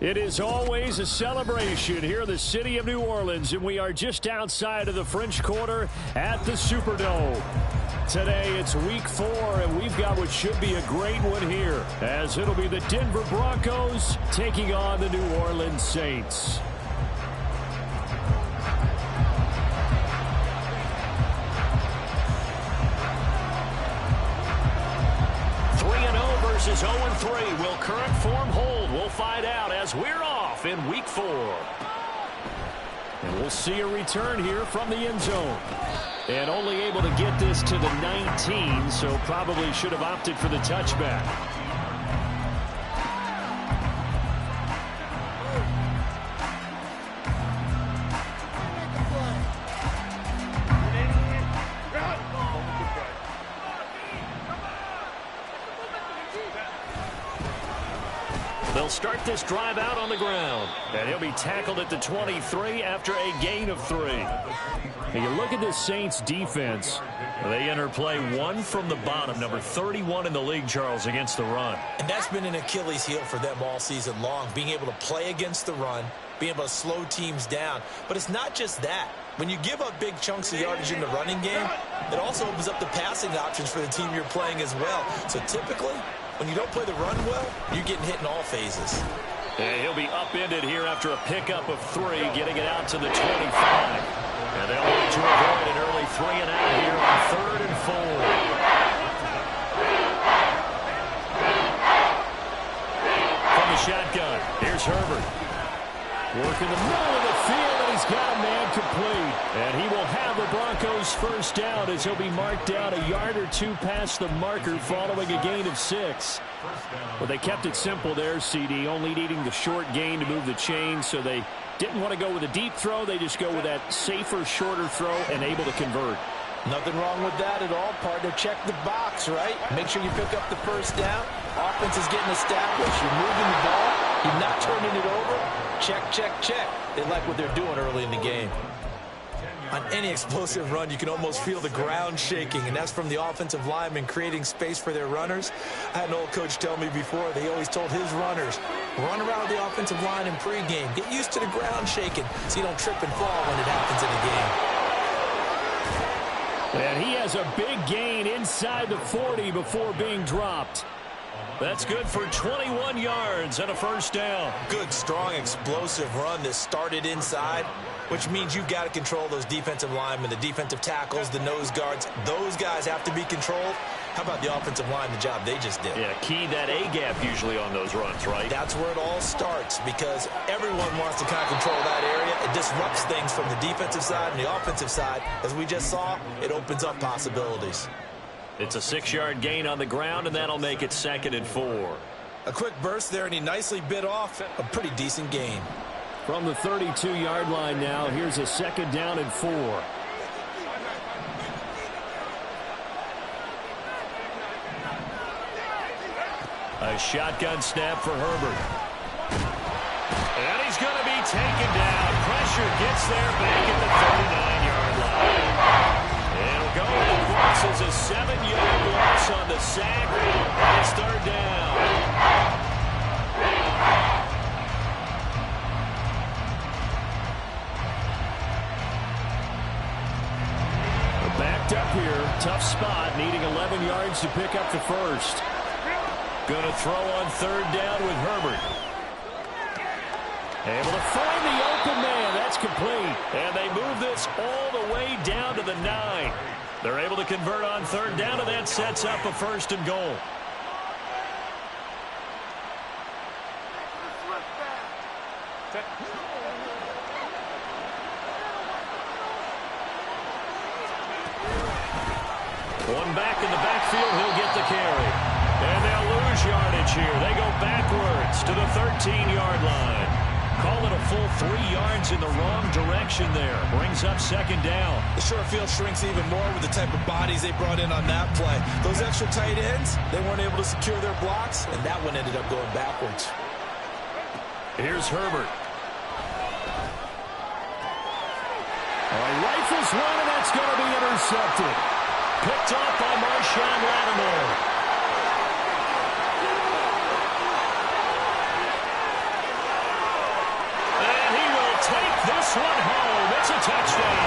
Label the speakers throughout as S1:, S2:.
S1: It is always a celebration here in the city of New Orleans, and we are just outside of the French Quarter at the Superdome. Today, it's week 4, and we've got what should be a great one here, as it'll be the Denver Broncos taking on the New Orleans Saints. Is 0-3. Will current form hold? We'll find out as we're off in week 4. And we'll see a return here from the end zone. And only able to get this to the 19, so probably should have opted for the touchback. They'll start this drive out on the ground. And he'll be tackled at the 23 after a gain of 3. And you look at this Saints defense. They enter play one from the bottom, number 31 in the league, Charles, against the run.
S2: And that's been an Achilles heel for them all season long, being able to play against the run, being able to slow teams down. But it's not just that. When you give up big chunks of yardage in the running game, it also opens up the passing options for the team you're playing as well. So typically, when you don't play the run well, you're getting hit in all phases.
S1: And he'll be upended here after a pickup of 3, getting it out to the 25. And they'll look to avoid an early 3-and-out here on 3rd and 4. From the shotgun, here's Herbert. Working the middle of the field, and he's got a man complete. And he will have the Broncos first down as he'll be marked down a yard or 2 past the marker following a gain of 6. Well, they kept it simple there, CD, only needing the short gain to move the chain, so they didn't want to go with a deep throw. They just go with that safer, shorter throw and able to convert.
S2: Nothing wrong with that at all, partner. Check the box, right? Make sure you pick up the first down. Offense is getting established. You're moving the ball. You're not turning it over. Check, check, check. They like what they're doing early in the game. On any explosive run, you can almost feel the ground shaking, and that's from the offensive linemen creating space for their runners. I had an old coach tell me before, they always told his runners, run around the offensive line in pregame. Get used to the ground shaking so you don't trip and fall when it happens in a game.
S1: And he has a big gain inside the 40 before being dropped. That's good for 21 yards and a first down.
S2: Good, strong, explosive run that started inside, which means you've got to control those defensive linemen, the defensive tackles, the nose guards. Those guys have to be controlled. How about the offensive line, the job they just did?
S1: Yeah, key that A-gap usually on those runs, right?
S2: That's where it all starts because everyone wants to kind of control that area. It disrupts things from the defensive side and the offensive side. As we just saw, it opens up possibilities.
S1: It's a 6-yard gain on the ground, and that'll make it 2nd and 4.
S2: A quick burst there, and he nicely bit off a pretty decent gain.
S1: From the 32-yard line now, here's a 2nd down and 4. A shotgun snap for Herbert. And he's going to be taken down. Pressure gets there back at the 39-yard line. It'll go across as a 7-yard loss on the sack. It's 3rd down. We're backed up here. Tough spot, needing 11 yards to pick up the first. Going to throw on 3rd down with Herbert. Able to find the open man. That's complete. And they move this all the way down to the 9. They're able to convert on 3rd down, and that sets up a 1st and goal. One back in the backfield, he'll get the carry. And they'll lose yardage here. They go backwards to the 13-yard line. Call it a full 3 yards in the wrong direction there. Brings up 2nd down.
S2: The short field shrinks even more with the type of bodies they brought in on that play. Those extra tight ends, they weren't able to secure their blocks, and that one ended up going backwards.
S1: Here's Herbert. Rifles one, and that's going to be intercepted. Picked off by Marshawn Lattimore. this one home. It's a touchdown.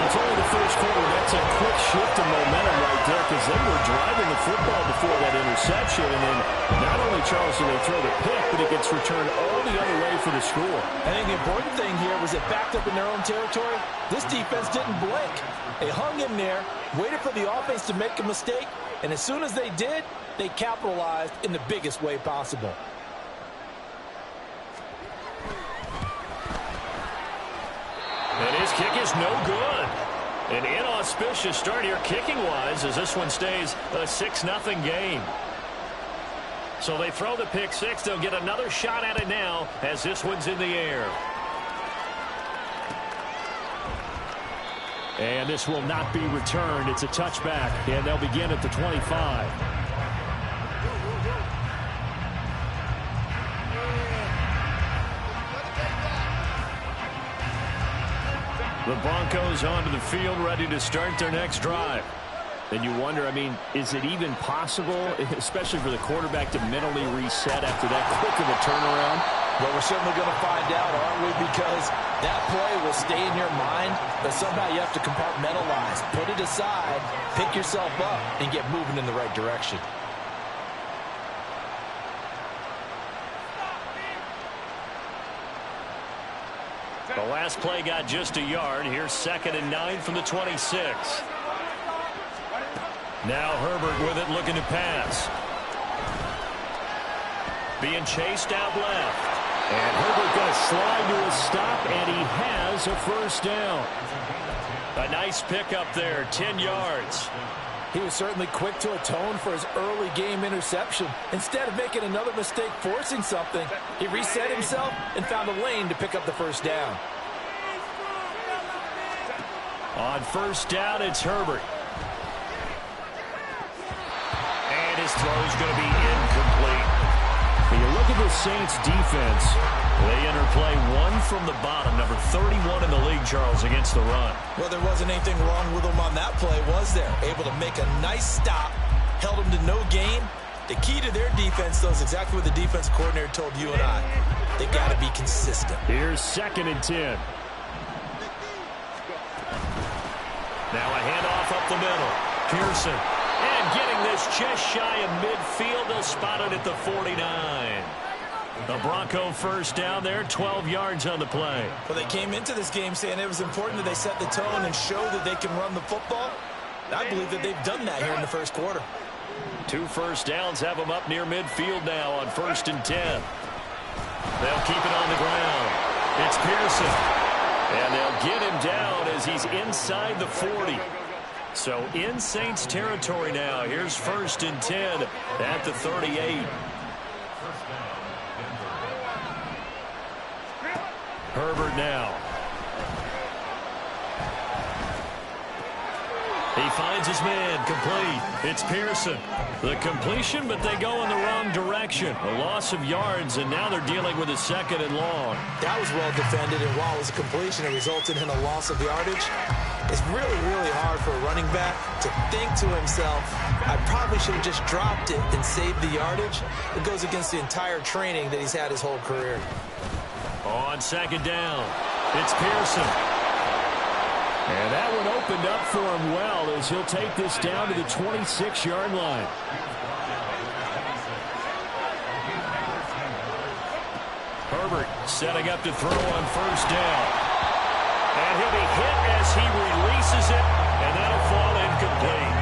S3: It's only the first quarter. That's a quick shift of momentum right there because they were driving the football before that interception. And then not only, Charles, do they throw the pick, but it gets returned all the other way for the score.
S2: I think the important thing here was it backed up in their own territory. This defense didn't blink. They hung in there, waited for the offense to make a mistake, and as soon as they did, they capitalized in the biggest way possible.
S1: And his kick is no good. An inauspicious start here kicking-wise as this one stays a 6-0 game. So they throw the pick six. They'll get another shot at it now as this one's in the air. And this will not be returned. It's a touchback, and they'll begin at the 25. The Broncos onto the field, ready to start their next drive. And you wonder, I mean, is it even possible, especially for the quarterback, to mentally reset after that quick of a turnaround?
S2: Well, we're certainly going to find out, aren't we? Because that play will stay in your mind, but somehow you have to compartmentalize. Put it aside, pick yourself up, and get moving in the right direction.
S1: The last play got just a yard. Here's 2nd and 9 from the 26. Now Herbert with it, looking to pass. Being chased out left. And Herbert going to slide to a stop, and he has a first down. A nice pickup there, 10 yards.
S2: He was certainly quick to atone for his early game interception. Instead of making another mistake forcing something, he reset himself and found a lane to pick up the first down.
S1: On first down, it's Herbert. And his throw's going to be incomplete.
S3: When you look at the Saints defense,
S1: they enter play one from the bottom, number 31 in the league, Charles, against the run.
S2: Well, there wasn't anything wrong with them on that play, was there? Able to make a nice stop, held them to no gain. The key to their defense, though, is exactly what the defense coordinator told you and I. They got to be consistent.
S1: Here's 2nd and 10. Now a handoff up the middle. Pearson. And getting this just shy of midfield. They'll spot it at the 49. The Bronco first down there, 12 yards on the play.
S2: Well, they came into this game saying it was important that they set the tone and show that they can run the football. I believe that they've done that here in the first quarter.
S1: 2 first downs have them up near midfield now on 1st and 10. They'll keep it on the ground. It's Pearson. And they'll get him down as he's inside the 40. So in Saints territory now. Here's 1st and 10 at the 38. Herbert now. He finds his man, complete. It's Pearson. The completion, but they go in the wrong direction. A loss of yards, and now they're dealing with a 2nd and long.
S2: That was well defended, and while it was a completion, it resulted in a loss of yardage. It's really, really hard for a running back to think to himself, I probably should have just dropped it and saved the yardage. It goes against the entire training that he's had his whole career.
S1: On 2nd down, it's Pearson. And that one opened up for him well as he'll take this down to the 26-yard line. Herbert setting up to throw on 1st down. And he'll be hit as he releases it, and that'll fall incomplete.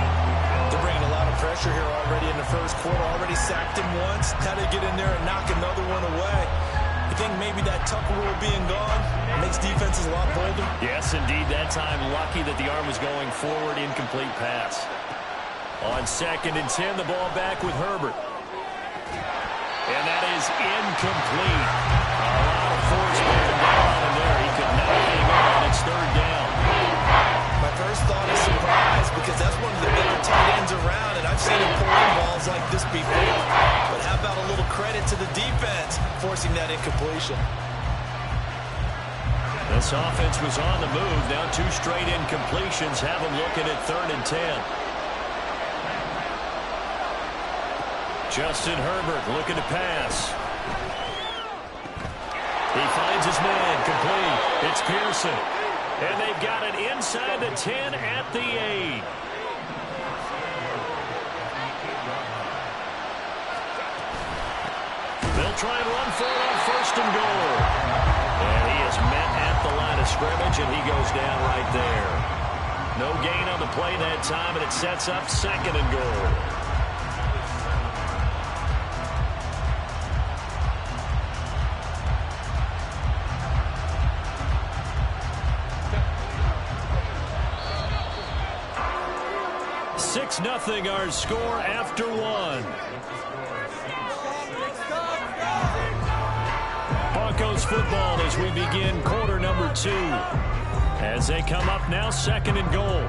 S2: They're bringing a lot of pressure here already in the first quarter. Already sacked him once. Had to get in there and knock another one away. You think maybe that Tucker rule being gone makes defenses a lot bolder?
S1: Yes, indeed. That time, lucky that the arm was going forward. Incomplete pass. On 2nd and 10, the ball back with Herbert. And that is incomplete. A lot of force being on him there. He could not hang on. It's 3rd down.
S2: My first thought is surprise because that's one of the better tight ends around, and I've seen him pull in balls like this before. But how about a little credit to the defense forcing that incompletion?
S1: This offense was on the move. Now 2 straight incompletions have them looking at 3rd and 10. Justin Herbert looking to pass. He finds his man, complete. It's Pearson. And they've got it inside the 10 at the 8. They'll try and run for it on 1st and goal. And he is met at the line of scrimmage, and he goes down right there. No gain on the play that time, and it sets up 2nd and goal. Nothing our score after 1. Broncos football as we begin quarter number 2. As they come up now, 2nd and goal.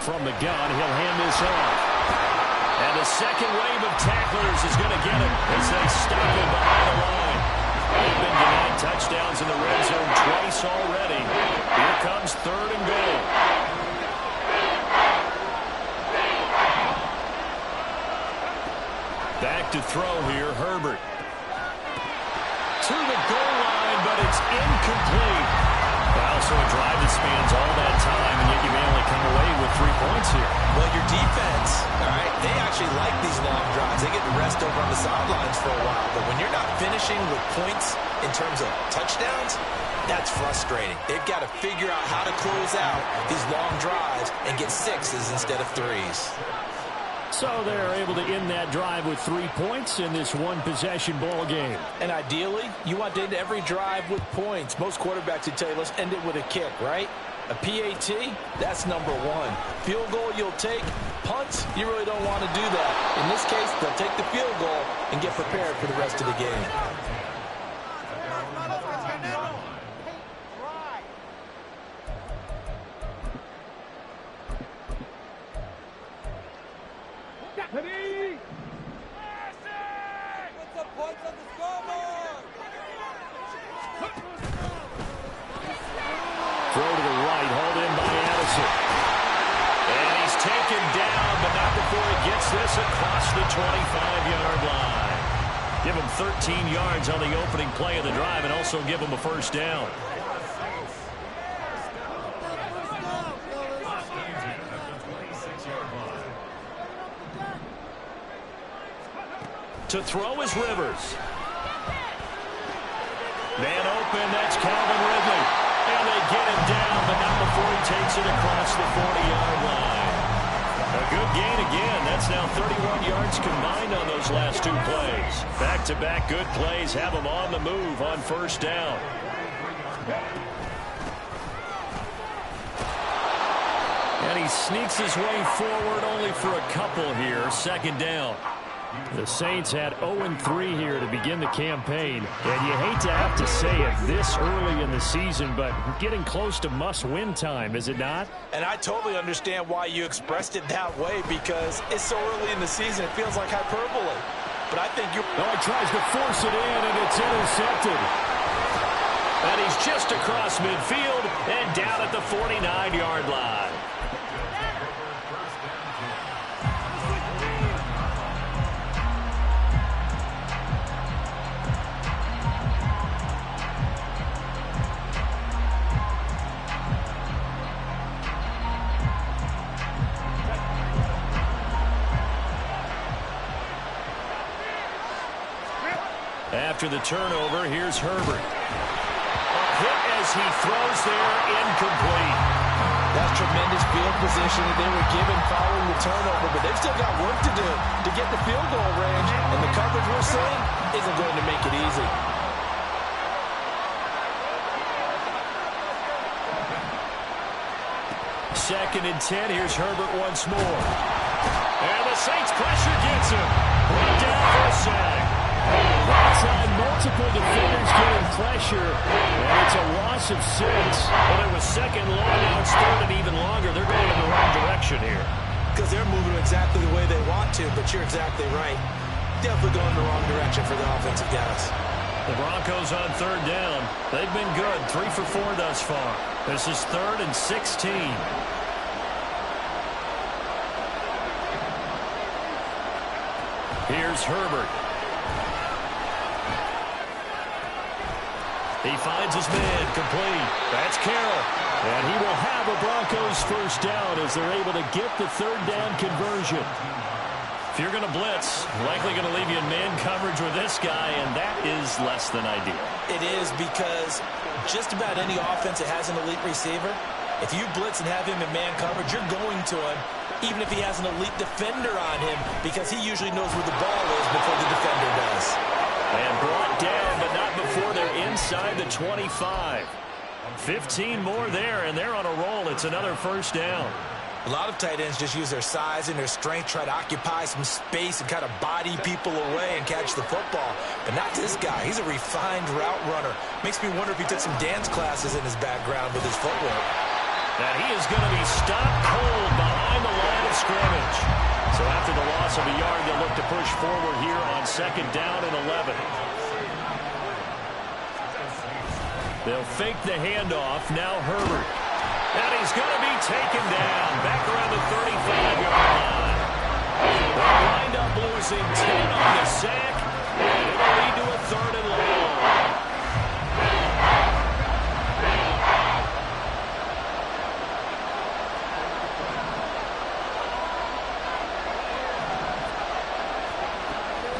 S1: From the gun, he'll hand this off. And the second wave of tacklers is going to get him as they stop him behind the line. They've been denied touchdowns in the red zone twice already. Here comes 3rd and goal. Back to throw here, Herbert. To the goal line, but it's incomplete. Also a drive that spans all that time, and yet you may only come away with 3 points here.
S2: Well, your defense, all right, they actually like these long drives. They get to rest over on the sidelines for a while. But when you're not finishing with points in terms of touchdowns, that's frustrating. They've got to figure out how to close out these long drives and get 6s instead of 3s.
S1: So they're able to end that drive with 3 points in this one-possession ball game.
S2: And ideally, you want to end every drive with points. Most quarterbacks would tell you, let's end it with a kick, right? A PAT, that's number 1. Field goal you'll take. Punts, you really don't want to do that. In this case, they'll take the field goal and get prepared for the rest of the game.
S1: Throw to the right, hauled in by Addison. And he's taken down, but not before he gets this across the 25-yard line. Give him 13 yards on the opening play of the drive and also give him a 1st down. To throw is Rivers. Man open, that's Calvin Ridley. And they get him down, but not before he takes it across the 40-yard line. A good gain again. That's now 31 yards combined on those last 2 plays. Back-to-back good plays have him on the move on 1st down. And he sneaks his way forward only for a couple here. 2nd down. The Saints had 0-3 here to begin the campaign. And you hate to have to say it this early in the season, but getting close to must-win time, is it not?
S2: And I totally understand why you expressed it that way, because it's so early in the season, it feels like hyperbole. But I think you're...
S1: Oh, he tries to force it in, and it's intercepted. And he's just across midfield and down at the 49-yard line. After the turnover, here's Herbert. A hit as he throws there, incomplete.
S2: That's tremendous field position that they were given following the turnover, but they've still got work to do to get the field goal range, and the coverage we're seeing isn't going to make it easy.
S1: Second and 10, here's Herbert once more. And the Saints pressure gets him. Brought down for a sack. That time, multiple defenders getting pressure, and it's a loss of 6. Well, it was 2nd long, now it's 3rd and even longer. They're going in the wrong direction here.
S2: Because they're moving exactly the way they want to, but you're exactly right. Definitely going in the wrong direction for the offensive guys.
S1: The Broncos on third down. They've been good, 3 for 4 thus far. This is 3rd and 16. Here's Herbert. He finds his man, complete. That's Carroll. And he will have a Broncos first down as they're able to get the third down conversion. If you're going to blitz, likely going to leave you in man coverage with this guy, and that is less than ideal.
S2: It is, because just about any offense that has an elite receiver, if you blitz and have him in man coverage, you're going to him, even if he has an elite defender on him, because he usually knows where the ball is before the defender does.
S1: And brought down, but not before they're inside the 25. 15 more there, and they're on a roll. It's another first down.
S2: A lot of tight ends just use their size and their strength, try to occupy some space and kind of body people away and catch the football. But not this guy. He's a refined route runner. Makes me wonder if he took some dance classes in his background with his footwork.
S1: And he is going to be stopped cold behind the line of scrimmage. So after the loss of a yard, they'll look to push forward here on 2nd down and 11. They'll fake the handoff. Now Herbert. And he's going to be taken down back around the 35-yard line. They'll wind up losing 10 on the sack, and it'll lead to a 3rd and long.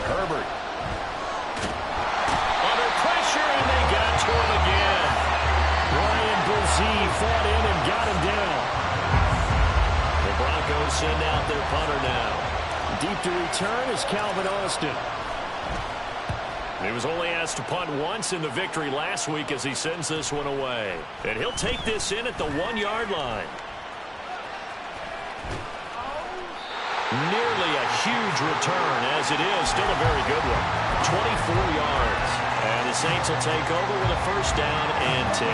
S1: Herbert. Under pressure, and they got to him again. Ryan Brzee fought in and got him down. The Broncos send out their punter now. Deep to return is Calvin Austin. He was only asked to punt once in the victory last week as he sends this one away. And he'll take this in at the 1-yard line. Nearly a huge return, as it is still a very good one. 24 yards. And the Saints will take over with a first down and 10.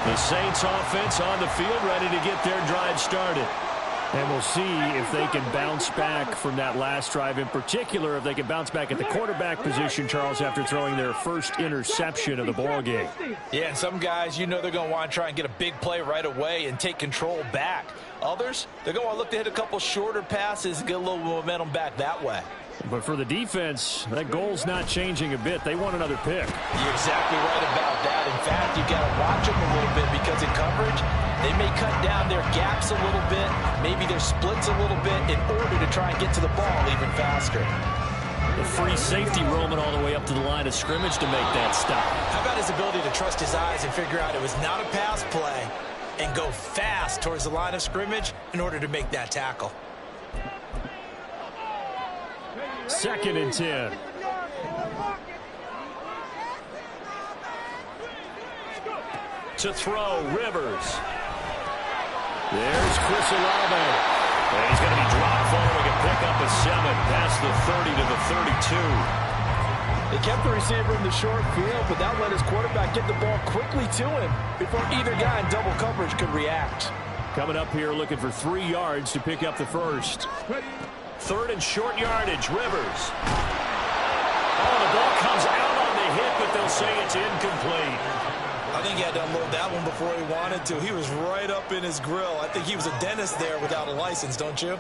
S1: The Saints offense on the field ready to get their drive started.
S3: And we'll see if they can bounce back from that last drive. In particular, if they can bounce back at the quarterback position, Charles, after throwing their first interception of the ball game.
S2: Yeah, and some guys, you know they're going to want to try and get a big play right away and take control back. Others, they're going to want to look to hit a couple shorter passes and get a little momentum back that way.
S3: But for the defense, that goal's not changing a bit. They want another pick.
S2: You're exactly right about that. In fact, you've got to watch them a little bit, because in coverage, they may cut down their gaps a little bit, maybe their splits a little bit, in order to try and get to the ball even faster.
S1: The free safety roaming all the way up to the line of scrimmage to make that stop.
S2: How about his ability to trust his eyes and figure out it was not a pass play and go fast towards the line of scrimmage in order to make that tackle?
S3: 2nd and 10.
S1: To throw, Rivers. There's Chris Olave. And he's going to be dropped following a pickup of 7 past the 30 to the 32.
S2: They kept the receiver in the short field, but that let his quarterback get the ball quickly to him before either guy in double coverage could react.
S3: Coming up here looking for 3 yards to pick up the first.
S1: 3rd and short yardage, Rivers. Oh, the ball comes out on the hit, but they'll say it's incomplete.
S2: I think he had to unload that one before he wanted to. He was right up in his grill. I think he was a dentist there without a license, don't you?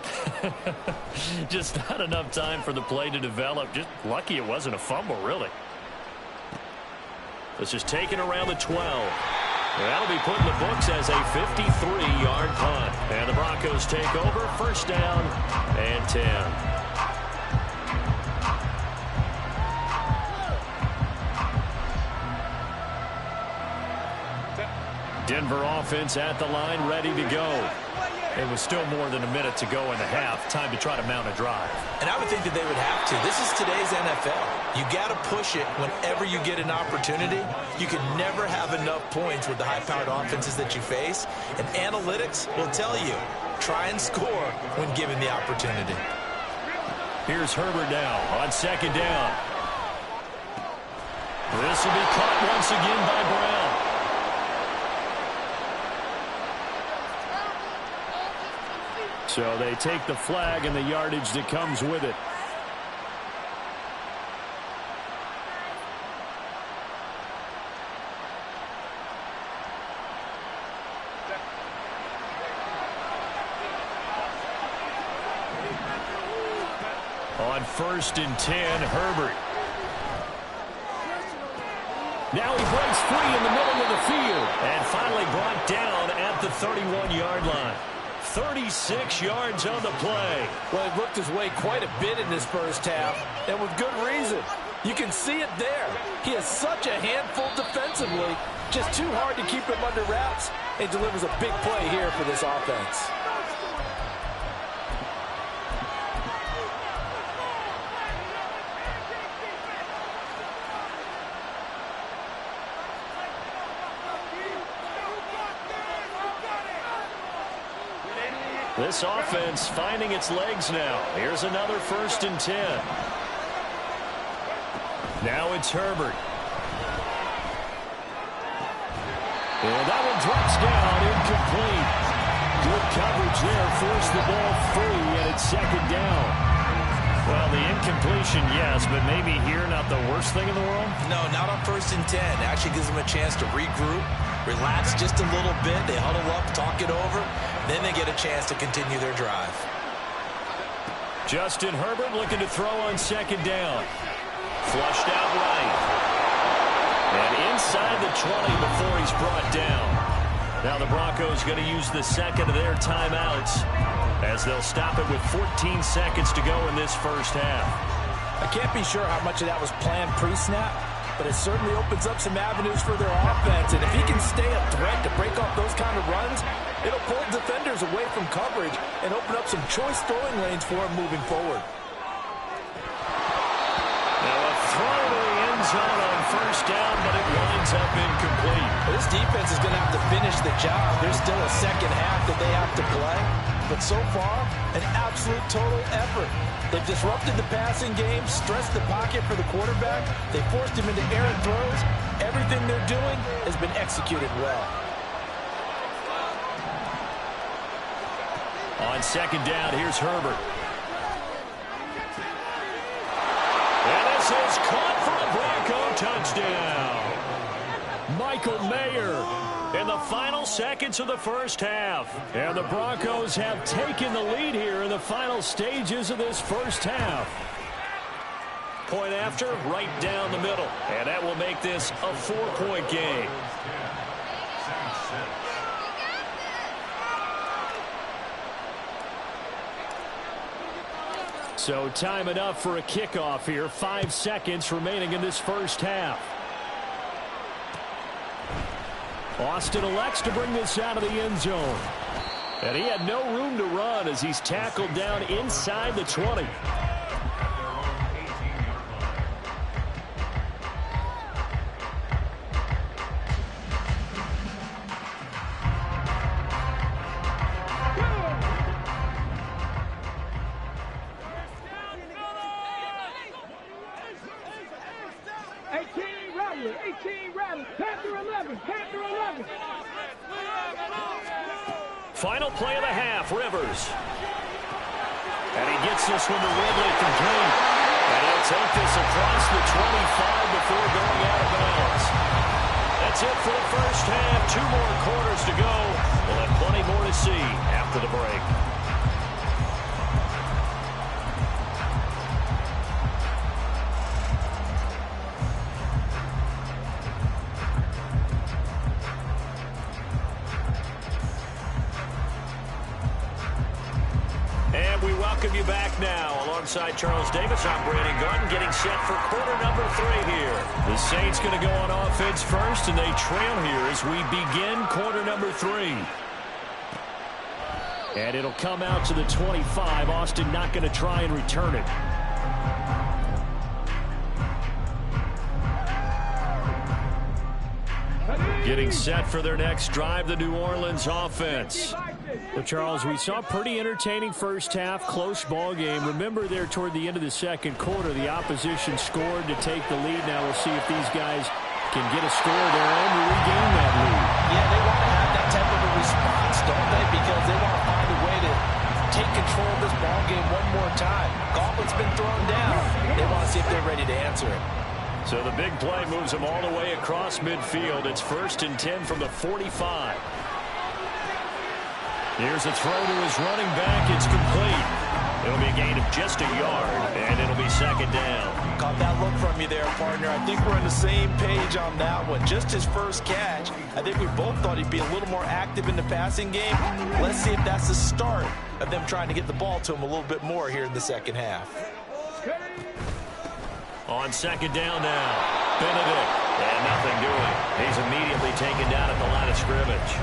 S1: Just not enough time for the play to develop. Just lucky it wasn't a fumble, really. This is taken around the 12. That'll be put in the books as a 53-yard punt. And the Broncos take over, first down and 10. Denver offense at the line, ready to go. It was still more than a minute to go in the half. Time to try to mount a drive.
S2: And I would think that they would have to. This is today's NFL. You got to push it whenever you get an opportunity. You can never have enough points with the high-powered offenses that you face. And analytics will tell you, try and score when given the opportunity.
S1: Here's Herbert now on 2nd down. This will be caught once again by Brown.
S3: So they take the flag and the yardage that comes with it.
S1: On 1st and 10, Herbert. Now he breaks free in the middle of the field. And finally brought down at the 31-yard line. 36 yards on the play.
S2: Well, he worked his way quite a bit in this first half, and with good reason. You can see it there. He is such a handful defensively. Just too hard to keep him under wraps, and delivers a big play here for this offense.
S1: This offense finding its legs now. Here's another 1st and 10. Now it's Herbert. And that one drops down, incomplete. Good coverage there, forced the ball free, and it's 2nd down. Well, the incompletion, yes, but maybe here not the worst thing in the world?
S2: No, not on 1st and 10. It actually gives them a chance to regroup, relax just a little bit. They huddle up, talk it over. Then they get a chance to continue their drive.
S1: Justin Herbert looking to throw on 2nd down. Flushed out right. And inside the 20 before he's brought down. Now the Broncos going to use the second of their timeouts as they'll stop it with 14 seconds to go in this first half.
S2: I can't be sure how much of that was planned pre-snap, but it certainly opens up some avenues for their offense. And if he can stay a threat to break off those kind of runs, it'll pull defenders away from coverage and open up some choice throwing lanes for him moving forward.
S1: Now a throw to the end zone on 1st down, but it winds up incomplete.
S2: This defense is going to have to finish the job. There's still a second half that they have to play. But so far, an absolute total effort. They've disrupted the passing game, stressed the pocket for the quarterback. They forced him into errant throws. Everything they're doing has been executed well.
S1: On 2nd down, here's Herbert. And this is caught for a Bronco touchdown. Michael Mayer in the final seconds of the first half. And the Broncos have taken the lead here in the final stages of this first half. Point after, right down the middle. And that will make this a 4-point game. So time enough for a kickoff here. 5 seconds remaining in this first half. Austin elects to bring this out of the end zone. And he had no room to run as he's tackled down inside the 20. Final play of the half, Rivers. And he gets this one to Ridley complete. And he'll take this across the 25 before going out of bounds. That's it for the first half. 2 more quarters to go. We'll have plenty more to see after the break. You back now alongside Charles Davis. I'm Brandon Garden getting set for quarter number 3 here. The Saints going to go on offense first, and they trail here as we begin quarter number 3. And it'll come out to the 25. Austin not going to try and return it. Getting set for their next drive, the New Orleans offense. Well, Charles, we saw a pretty entertaining first half, close ball game. Remember there toward the end of the second quarter, the opposition scored to take the lead. Now we'll see if these guys can get a score of their own to regain that lead.
S2: Yeah, they want to have that type of a response, don't they? Because they want to find a way to take control of this ball game one more time. Gauntlet's been thrown down. They want to see if they're ready to answer it.
S1: So the big play moves them all the way across midfield. It's 1st and 10 from the 45. Here's a throw to his running back. It's complete. It'll be a gain of just a yard, and it'll be second down.
S2: Caught that look from you there, partner. I think we're on the same page on that one. Just his first catch. I think we both thought he'd be a little more active in the passing game. Let's see if that's the start of them trying to get the ball to him a little bit more here in the second half.
S1: On second down now, Benedict, and nothing doing. He's immediately taken down at the line of scrimmage.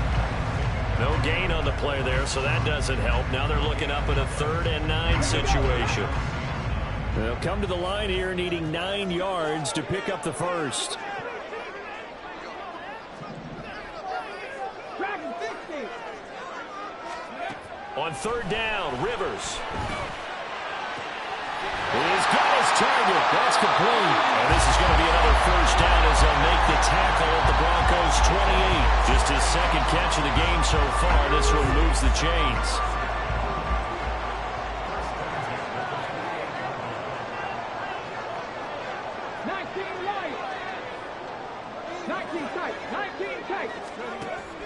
S1: No gain on the play there, so that doesn't help. Now they're looking up at a 3rd and 9 situation. They'll come to the line here needing 9 yards to pick up the first. On 3rd down, Rivers. He's got his target. That's complete. And this is going to be another first down as they'll make the tackle at the Broncos' 28. Just his second catch of the game so far. This one moves the chains.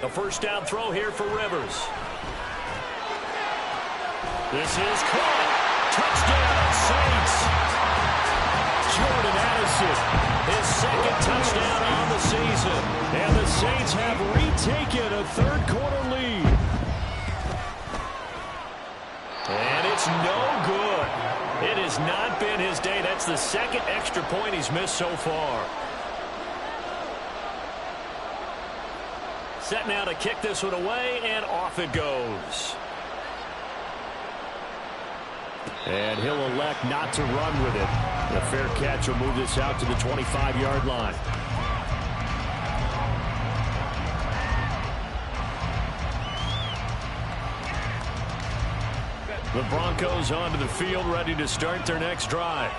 S1: A first down throw here for Rivers. This is caught. Touchdown, Saints. Jordan Addison, his second touchdown on the season. And the Saints have retaken a third-quarter lead. And it's no good. It has not been his day. That's the second extra point he's missed so far. Set now to kick this one away, and off it goes. And he'll elect not to run with it. The fair catch will move this out to the 25-yard line. The Broncos onto the field, ready to start their next drive.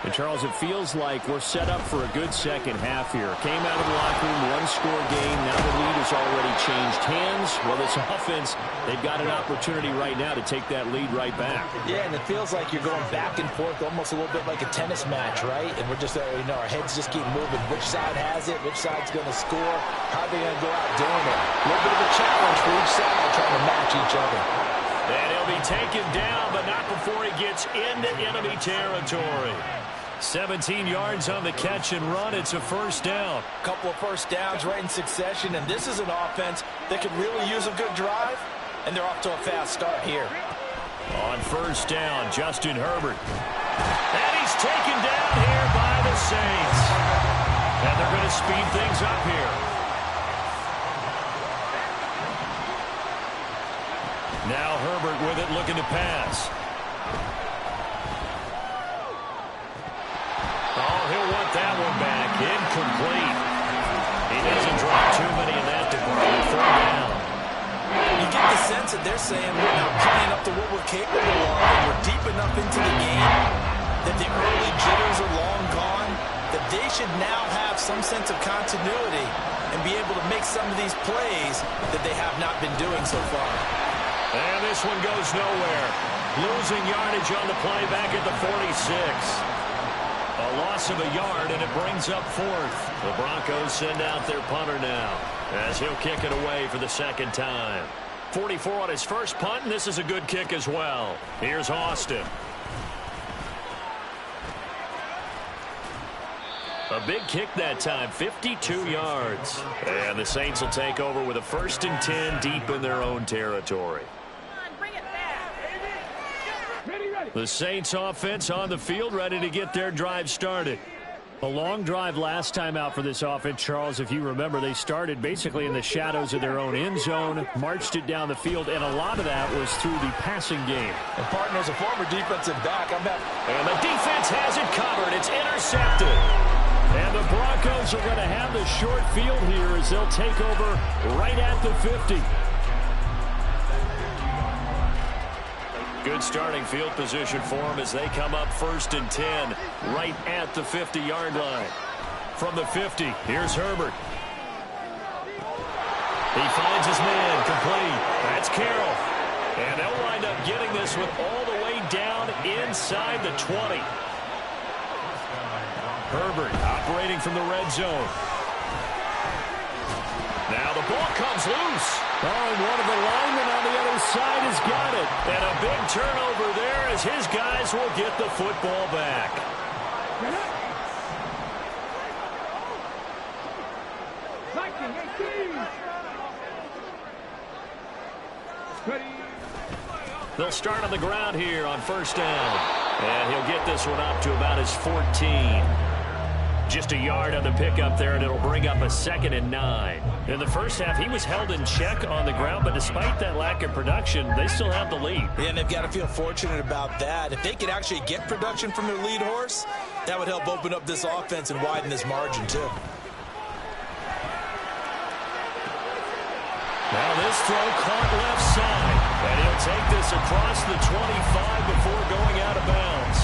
S1: And, Charles, it feels like we're set up for a good second half here. Came out of the locker room, one-score game. Now the lead has already changed hands. Well, this offense, they've got an opportunity right now to take that lead right back.
S2: Yeah, and it feels like you're going back and forth, almost a little bit like a tennis match, right? And we're just, our heads just keep moving. Which side has it? Which side's going to score? How are they going to go out doing it? A little bit of a challenge for each side trying to match each other.
S1: And he'll be taken down, but not before he gets into enemy territory. 17 yards on the catch and run. It's a first down.
S2: A couple of first downs right in succession, and this is an offense that could really use a good drive, and they're off to a fast start here.
S1: On first down, Justin Herbert. And he's taken down here by the Saints. And they're going to speed things up here. Now Herbert with it, looking to pass. Oh, he'll want that one back. Incomplete. He doesn't drop too many in that department. 3rd down.
S2: You get the sense that they're saying we're not playing up to what we're capable of, and we're deep enough into the game that the early jitters are long gone, that they should now have some sense of continuity and be able to make some of these plays that they have not been doing so far.
S1: And this one goes nowhere. Losing yardage on the play back at the 46. A loss of a yard, and it brings up 4th. The Broncos send out their punter now as he'll kick it away for the second time. 44 on his first punt, and this is a good kick as well. Here's Austin. A big kick that time, 52 yards. And the Saints will take over with a 1st and 10 deep in their own territory. The Saints offense on the field, ready to get their drive started. A long drive last time out for this offense, Charles. If you remember, they started basically in the shadows of their own end zone, marched it down the field, and a lot of that was through the passing game.
S2: And partner, as a former defensive back,
S1: and the defense has it covered. It's intercepted. And the Broncos are going to have the short field here as they'll take over right at the 50. Good starting field position for them as they come up 1st and 10 right at the 50-yard line. From the 50, here's Herbert. He finds his man, complete. That's Carroll. And they'll wind up getting this one all the way down inside the 20. Herbert operating from the red zone. Now the the ball comes loose. Oh, and one of the linemen on the other side has got it. And a big turnover there as his guys will get the football back. They'll start on the ground here on first down. And he'll get this one up to about his 14. Just a yard on the pickup there, and it'll bring up a 2nd and 9. In the first half, he was held in check on the ground, but despite that lack of production, they still have the lead.
S2: Yeah, and they've got to feel fortunate about that. If they could actually get production from their lead horse, that would help open up this offense and widen this margin, too.
S1: Now this throw caught left side, and he'll take this across the 25 before going out of bounds.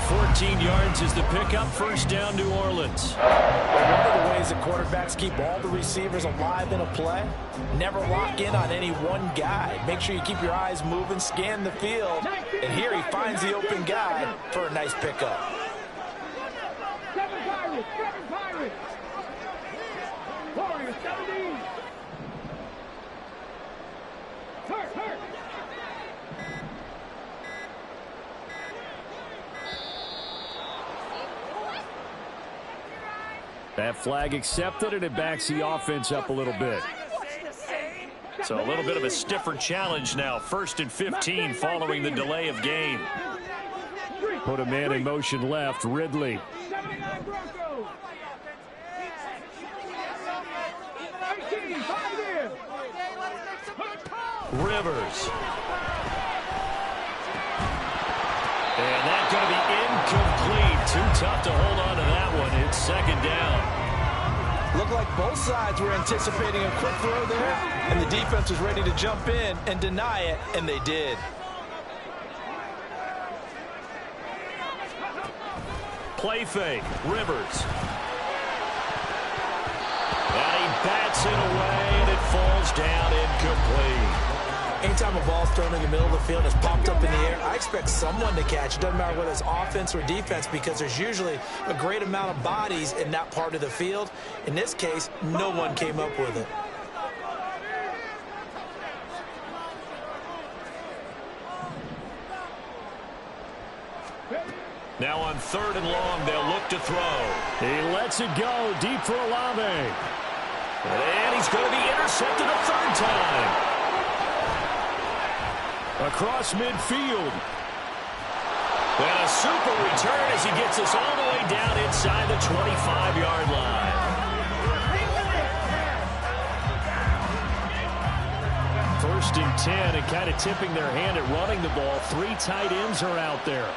S1: 14 yards is the pickup, first down New Orleans.
S2: One of the ways that quarterbacks keep all the receivers alive in a play, never lock in on any one guy. Make sure you keep your eyes moving, scan the field, and here he finds the open guy for a nice pickup.
S4: 7 Pirates! Warriors, 17! Hurt!
S1: That flag accepted, and it backs the offense up a little bit. So a little bit of a stiffer challenge now. 1st and 15 following the delay of game. Put a man in motion left, Ridley.
S4: 79 Broncos! 18, 5 in!
S1: Rivers. And that's going to be incomplete. Too tough to hold on to that one. It's 2nd down.
S2: Looked like both sides were anticipating a quick throw there, and the defense was ready to jump in and deny it, and they did.
S1: Play fake. Rivers. And he bats it away, and it falls down incomplete.
S2: Anytime a ball's thrown in the middle of the field and it's popped up in the air, I expect someone to catch. It doesn't matter whether it's offense or defense, because there's usually a great amount of bodies in that part of the field. In this case, no one came up with it.
S1: Now on 3rd and long, they'll look to throw. He lets it go deep for Olave. And he's going to be intercepted a 3rd time. Across midfield. And a super return as he gets us all the way down inside the 25-yard line. First and 10, and kind of tipping their hand at running the ball. 3 tight ends are out there.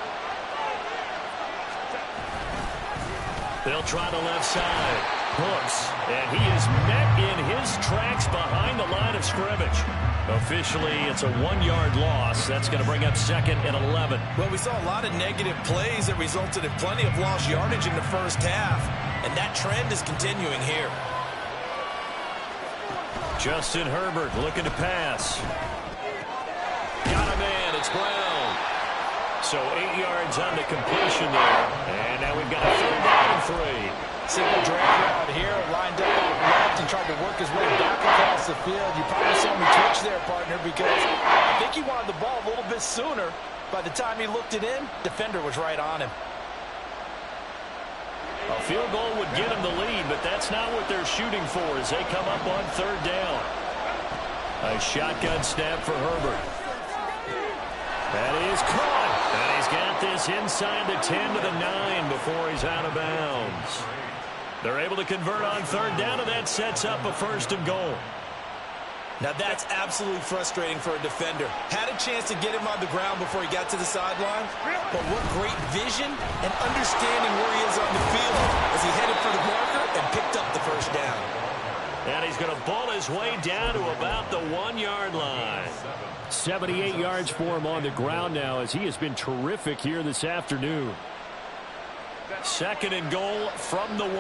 S1: They'll try the left side. Hooks, and he is met in his tracks behind the line of scrimmage. Officially, it's a 1-yard loss. That's going to bring up 2nd and 11.
S2: Well, we saw a lot of negative plays that resulted in plenty of lost yardage in the first half, and that trend is continuing here.
S1: Justin Herbert looking to pass. Got a man. It's Brown. So 8 yards on the completion there. And now we've got a 3rd down and 3.
S2: Single drag route here, lined up left and tried to work his way back across the field. You probably saw me twitch there, partner, because I think he wanted the ball a little bit sooner. By the time he looked it in, defender was right on him.
S1: A field goal would get him the lead, but that's not what they're shooting for as they come up on 3rd down. A shotgun snap for Herbert. That is caught. And he's got this inside the 10 to the 9 before he's out of bounds. They're able to convert on 3rd down, and that sets up a 1st and goal.
S2: Now that's absolutely frustrating for a defender. Had a chance to get him on the ground before he got to the sideline, but what great vision and understanding where he is on the field as he headed for the marker and picked up the 1st down.
S1: And he's going to ball his way down to about the 1-yard line. 78 yards for him on the ground now as he has been terrific here this afternoon. 2nd and goal from the 1.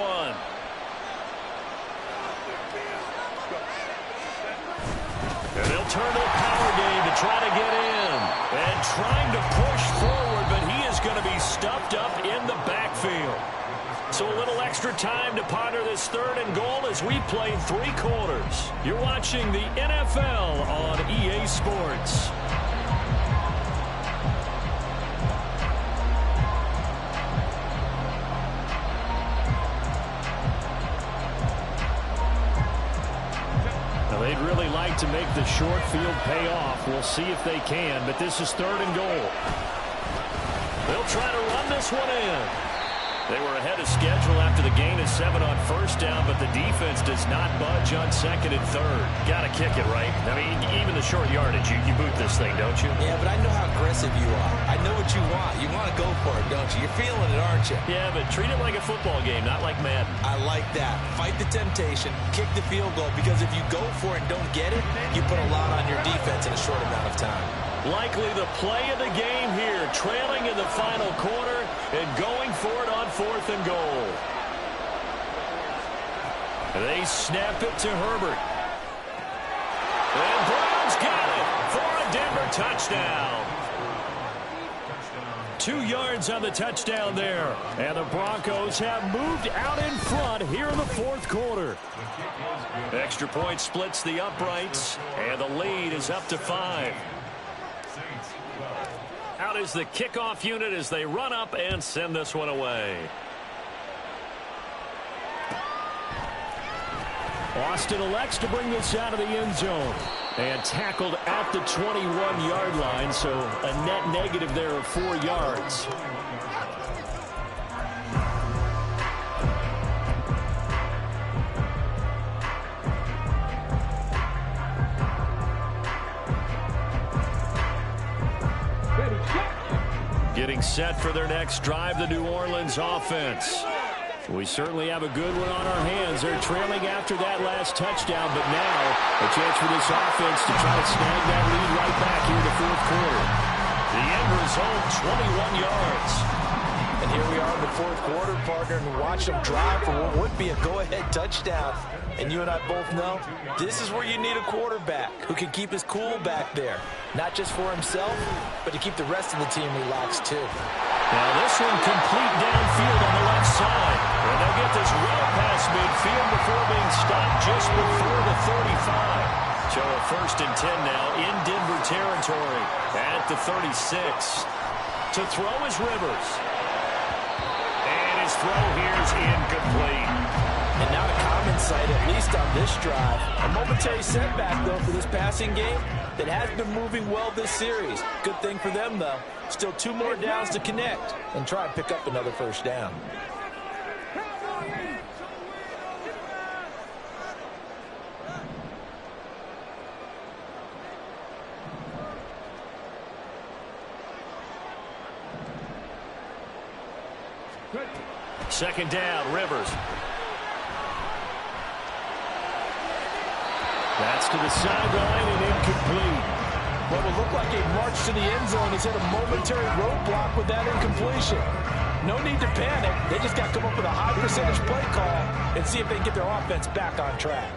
S1: And they'll turn to the power game to try to get in. And trying to push forward, but he is going to be stuffed up in the backfield. So a little extra extra time to ponder this 3rd and goal as we play 3 quarters. You're watching the NFL on EA Sports. Now, they'd really like to make the short field pay off. We'll see if they can, but this is 3rd and goal. They'll try to run this one in. They were ahead of schedule after the gain of 7 on 1st down, but the defense does not budge on 2nd and 3rd.
S3: Got to kick it, right? I mean, even the short yardage, you boot this thing, don't you?
S2: Yeah, but I know how aggressive you are. I know what you want. You want to go for it, don't you? You're feeling it, aren't you?
S3: Yeah, but treat it like a football game, not like Madden.
S2: I like that. Fight the temptation, kick the field goal, because if you go for it and don't get it, you put a lot on your defense in a short amount of time.
S1: Likely the play of the game here, trailing in the final quarter and going for it on 4th and goal. They snap it to Herbert. And Brown's got it for a Denver touchdown. 2 yards on the touchdown there. And the Broncos have moved out in front here in the 4th quarter. Extra point splits the uprights, and the lead is up to 5. Out is the kickoff unit as they run up and send this one away. Austin elects to bring this out of the end zone. And tackled at the 21-yard line, so a net negative there of 4 yards. Getting set for their next drive, the New Orleans offense. We certainly have a good one on our hands. They're trailing after that last touchdown, but now a chance for this offense to try to snag that lead right back here in the 4th quarter. The end result, 21 yards.
S2: And here we are in the 4th quarter, partner, and watch them drive for what would be a go-ahead touchdown. And you and I both know this is where you need a quarterback who can keep his cool back there. Not just for himself, but to keep the rest of the team relaxed too.
S1: Now this one complete downfield on the left side. And they'll get this well past midfield before being stopped just before the 35. So a 1st and 10 now in Denver territory at the 36. To throw is Rivers. And his throw here is incomplete.
S2: And not a common sight, at least on this drive. A momentary setback, though, for this passing game that has been moving well this series. Good thing for them, though. Still 2 more downs to connect and try and pick up another 1st down.
S1: Second down, Rivers. That's to the sideline and incomplete.
S2: What will look like a march to the end zone has hit a momentary roadblock with that incompletion. No need to panic. They just got to come up with a high percentage play call and see if they can get their offense back on track.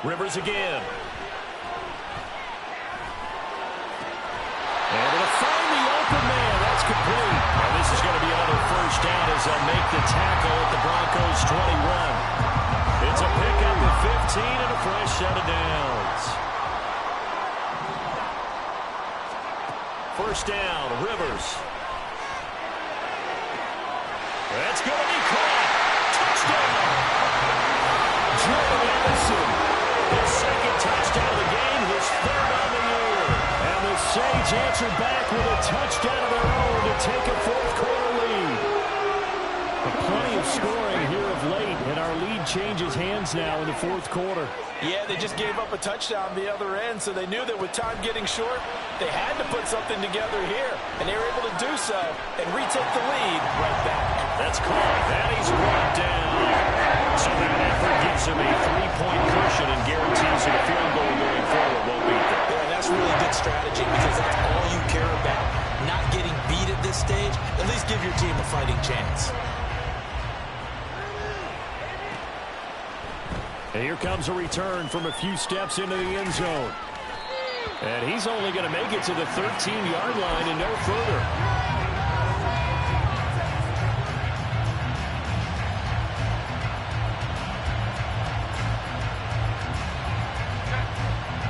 S1: Rivers again. And it'll find the open man. That's complete. And this is going to be another 1st down as they'll make the tackle at the Broncos 21. It's a pickup of 15 and a fresh set of downs. 1st down, Rivers. That's going to be caught. Touchdown. Jordan Anderson. His 2nd touchdown of the game, his 3rd on the year. And the Saints answer back with a touchdown of their own to take a 4th quarter lead. But plenty of scoring here of late, and our lead changes hands now in the 4th quarter.
S2: Yeah, they just gave up a touchdown on the other end, so they knew that with time getting short, they had to put something together here. And they were able to do so and retake the lead right back.
S1: That's caught. That he's brought down. So that effort gives him a 3-point cushion and guarantees that a field goal going forward won't beat them.
S2: Yeah, that's really good strategy because that's all you care about. Not getting beat at this stage. At least give your team a fighting chance.
S1: And here comes a return from a few steps into the end zone. And he's only going to make it to the 13-yard line and no further.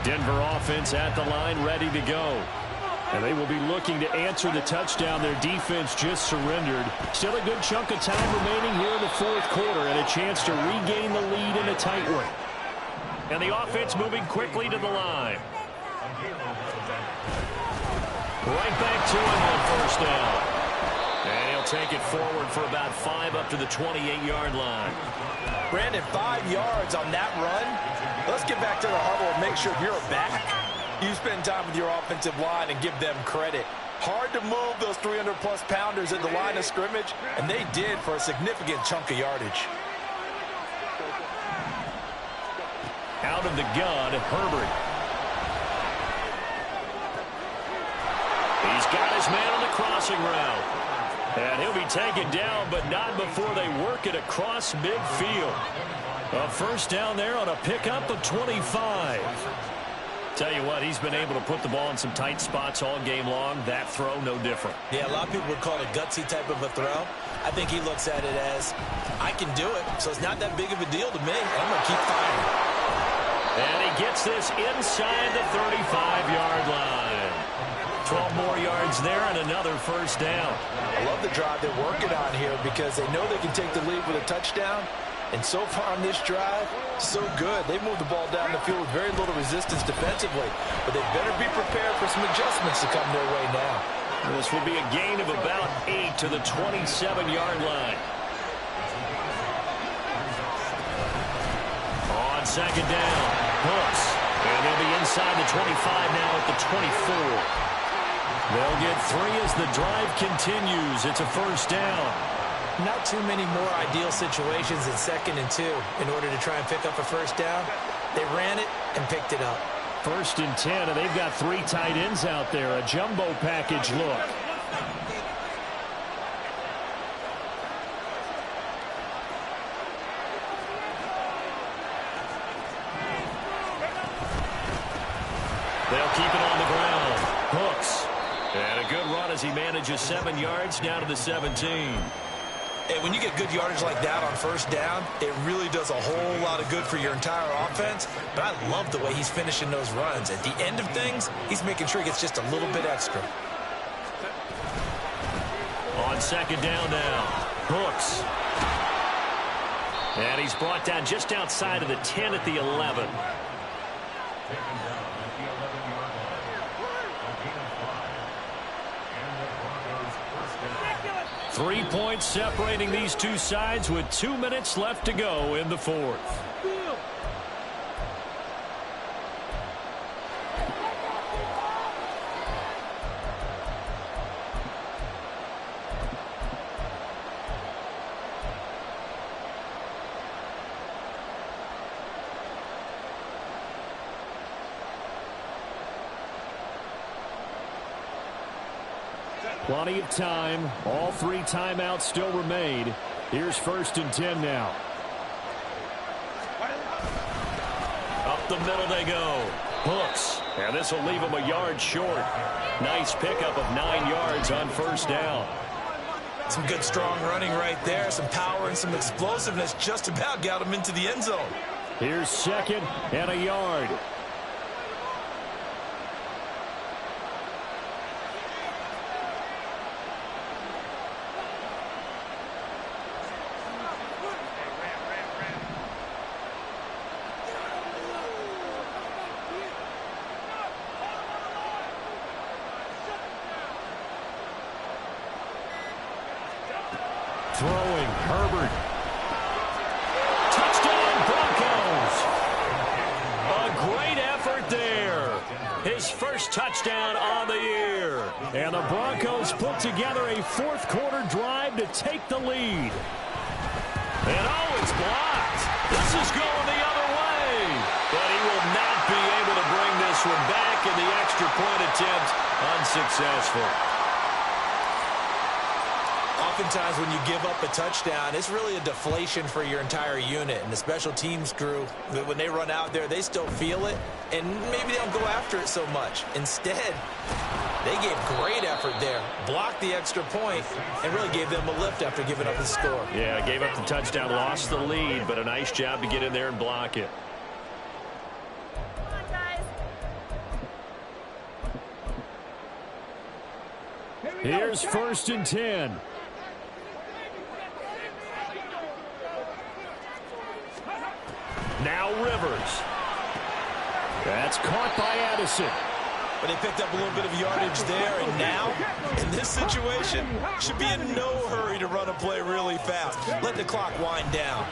S1: Denver offense at the line, ready to go. And they will be looking to answer the touchdown their defense just surrendered. Still a good chunk of time remaining here in the fourth quarter and a chance to regain the lead in a tight one. And the offense moving quickly to the line. Right back to him on first down. And he'll take it forward for about 5 up to the 28-yard line.
S2: Brandon, 5 yards on that run. Let's get back to the huddle and make sure you're back. You spend time with your offensive line and give them credit. Hard to move those 300-plus pounders at the line of scrimmage, and they did for a significant chunk of yardage.
S1: Out of the gun, Herbert. He's got his man on the crossing route. And he'll be taken down, but not before they work it across midfield. A first down there on a pickup of 25. Tell you what, he's been able to put the ball in some tight spots all game long. That throw, no different.
S2: Yeah, a lot of people would call it a gutsy type of a throw. I think he looks at it as, I can do it, so it's not that big of a deal to me. I'm going to keep firing.
S1: And he gets this inside the 35-yard line. 12 more yards there and another first down.
S2: I love the drive they're working on here because they know they can take the lead with a touchdown. And so far on this drive, so good. They moved the ball down the field with very little resistance defensively. But they better be prepared for some adjustments to come their way now.
S1: This will be a gain of about 8 to the 27-yard line. On second down, Hooks. And they'll be inside the 25 now at the 24. They'll get 3 as the drive continues. It's a first down.
S2: Not too many more ideal situations in 2nd and 2 in order to try and pick up a first down. They ran it and picked it up.
S1: 1st and 10, and they've got 3 tight ends out there. A jumbo package look. They'll keep it on the ground. Hooks. And a good run as he manages 7 yards down to the 17.
S2: And when you get good yardage like that on first down, it really does a whole lot of good for your entire offense. But I love the way he's finishing those runs. At the end of things, he's making sure he gets just a little bit extra.
S1: On second down now, Hooks. And he's brought down just outside of the 10 at the 11. Three points separating these two sides with 2 minutes left to go in the fourth. Plenty of time. All 3 timeouts still remain. Here's 1st and 10 now. Up the middle they go. Hooks. And this will leave him a yard short. Nice pickup of 9 yards on first down.
S2: Some good strong running right there. Some power and some explosiveness just about got him into the end zone.
S1: Here's 2nd and a yard. Throwing, Herbert. Touchdown, Broncos. A great effort there. His first touchdown on the year. And the Broncos put together a fourth quarter drive to take the lead. And oh, it's blocked. This is going the other way. But he will not be able to bring this one back, and the extra point attempt unsuccessful.
S2: oftentimes when you give up a touchdown, it's really a deflation for your entire unit. And the special teams crew, when they run out there, they still feel it, and maybe they don't go after it so much. Instead, they gave great effort there, blocked the extra point, and really gave them a lift after giving up the score.
S1: Yeah, gave up the touchdown, lost the lead, but a nice job to get in there and block it. Here's 1st and 10. Now Rivers. That's caught by Addison.
S2: But they picked up a little bit of yardage there, and now, in this situation, should be in no hurry to run a play really fast. Let the clock wind down.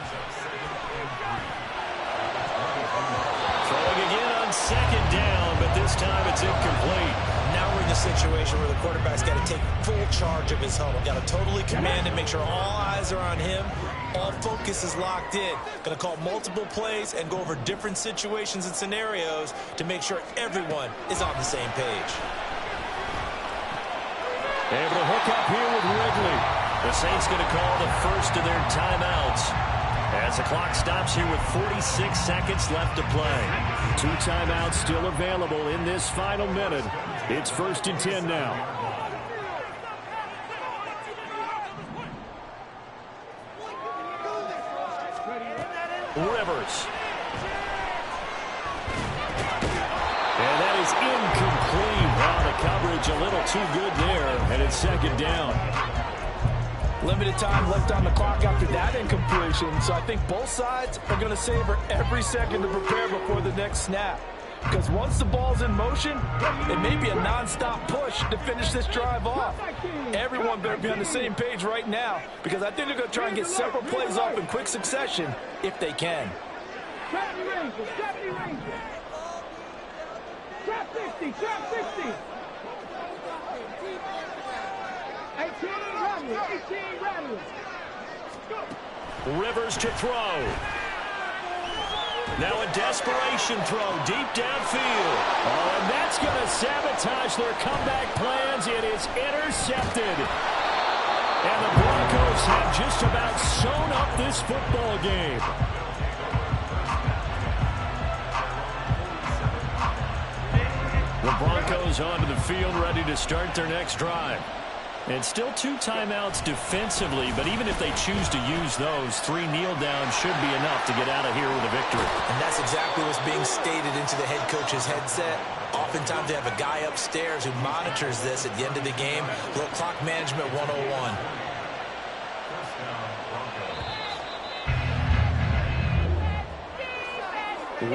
S1: Throwing again on 2nd down, but this time it's incomplete.
S2: Now we're in the situation where the quarterback's got to take full charge of his huddle. Got to totally command and make sure all eyes are on him. All focus is locked in. Going to call multiple plays and go over different situations and scenarios to make sure everyone is on the same page.
S1: Able to hook up here with Ridley. The Saints going to call the first of their timeouts as the clock stops here with 46 seconds left to play. 2 timeouts still available in this final minute. It's 1st and 10 now. Rivers. And that is incomplete. Wow, the coverage a little too good there, and it's 2nd down.
S2: Limited time left on the clock after that incompletion, so I think both sides are going to savor every second to prepare before the next snap. Because once the ball's in motion, it may be a non-stop push to finish this drive off. Everyone better be on the same page right now, because I think they're going to try and get several plays off in quick succession if they can.
S4: Trap Rangers, trap Rangers. Trap 50, trap 50. 18 rattlers.
S1: Rivers to throw. Now a desperation throw deep downfield. Oh, and that's going to sabotage their comeback plans. It is intercepted. And the Broncos have just about sewn up this football game. The Broncos onto the field, ready to start their next drive. And still 2 timeouts defensively, but even if they choose to use those, 3 kneel downs should be enough to get out of here with a victory.
S2: And that's exactly what's being stated into the head coach's headset. Oftentimes they have a guy upstairs who monitors this at the end of the game. Little clock management 101.